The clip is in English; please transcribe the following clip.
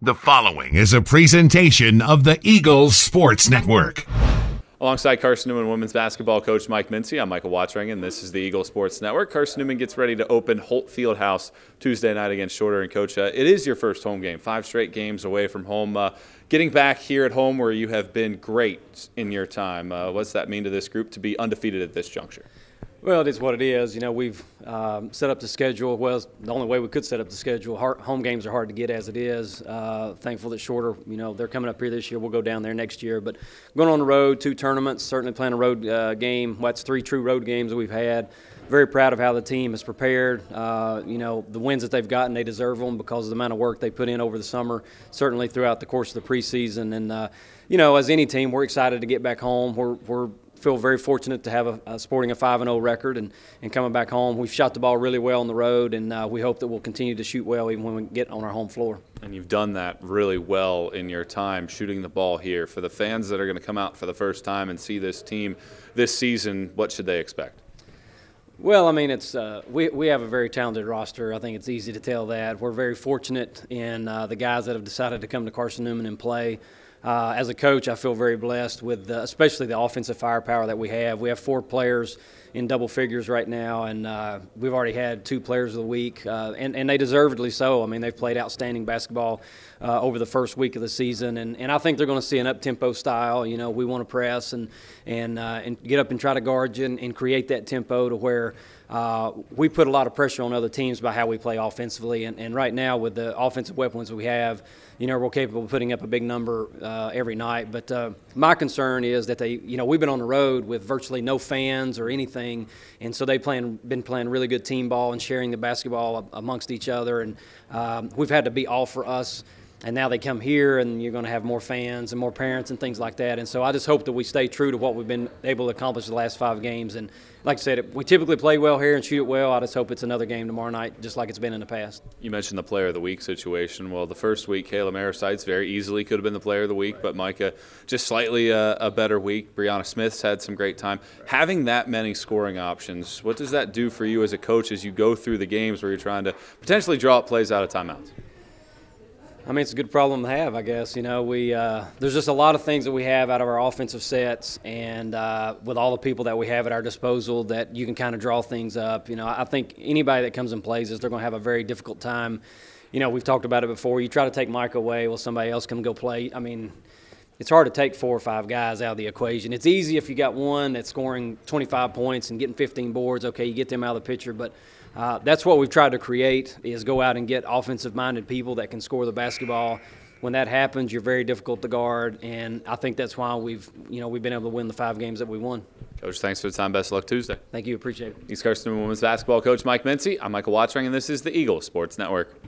The following is a presentation of the Eagles Sports Network. Alongside Carson-Newman women's basketball coach Mike Mincey, I'm Michael Watchring, and this is the Eagles Sports Network. Carson-Newman gets ready to open Holt Fieldhouse Tuesday night against Shorter. And Coach, it is your first home game, 5 straight games away from home. Getting back here at home where you have been great in your time, what's that mean to this group to be undefeated at this juncture? Well, it is what it is. You know, we've set up the schedule. Well, it's the only way we could set up the schedule. Home games are hard to get as it is. Thankful that Shorter, you know, they're coming up here this year. We'll go down there next year. But going on the road, 2 tournaments, certainly playing a road game. Well, that's 3 true road games that we've had. Very proud of how the team is prepared. You know, the wins that they've gotten, they deserve them because of the amount of work they put in over the summer, certainly throughout the course of the preseason. And, you know, as any team, we're excited to get back home. We're feel very fortunate to have sporting a 5-0 record and coming back home. We've shot the ball really well on the road, and we hope that we'll continue to shoot well even when we get on our home floor. And you've done that really well in your time shooting the ball here. For the fans that are going to come out for the first time and see this team this season, what should they expect? Well, I mean, it's we have a very talented roster. I think it's easy to tell that. We're very fortunate in the guys that have decided to come to Carson-Newman and play. As a coach, I feel very blessed with especially the offensive firepower that we have. We have 4 players in double figures right now, and we've already had 2 players of the week, and they deservedly so. I mean, they've played outstanding basketball over the first week of the season, and I think they're going to see an up-tempo style. You know, we want to press and get up and try to guard you and create that tempo to where we put a lot of pressure on other teams by how we play offensively. And right now, with the offensive weapons we have, you know, we're capable of putting up a big number every night. But my concern is that we've been on the road with virtually no fans or anything, and so they've been playing really good team ball and sharing the basketball amongst each other. And we've had to be all for us. And now they come here, and you're going to have more fans and more parents and things like that. And so I just hope that we stay true to what we've been able to accomplish the last 5 games. And like I said, we typically play well here and shoot it well. I just hope it's another game tomorrow night, just like it's been in the past. You mentioned the Player of the Week situation. Well, the first week, Kayla Marisites very easily could have been the Player of the Week, but Micah just slightly a better week. Brianna Smith's had some great time. Having that many scoring options, what does that do for you as a coach as you go through the games where you're trying to potentially draw up plays out of timeouts? I mean, it's a good problem to have, I guess. You know, there's just a lot of things that we have out of our offensive sets, and with all the people that we have at our disposal, that you can kind of draw things up. You know, I think anybody that comes and plays us, they're going to have a very difficult time. You know, we've talked about it before. You try to take Mike away, well, somebody else can go play. I mean, it's hard to take 4 or 5 guys out of the equation. It's easy if you got one that's scoring 25 points and getting 15 boards. Okay, you get them out of the picture, but that's what we've tried to create, is go out and get offensive-minded people that can score the basketball. When that happens, you're very difficult to guard, and I think that's why we've been able to win the 5 games that we won. Coach, thanks for the time. Best of luck Tuesday. Thank you. Appreciate it. He's Carson-Newman women's basketball coach Mike Mincey. I'm Michael Watchring, and this is the Eagles Sports Network.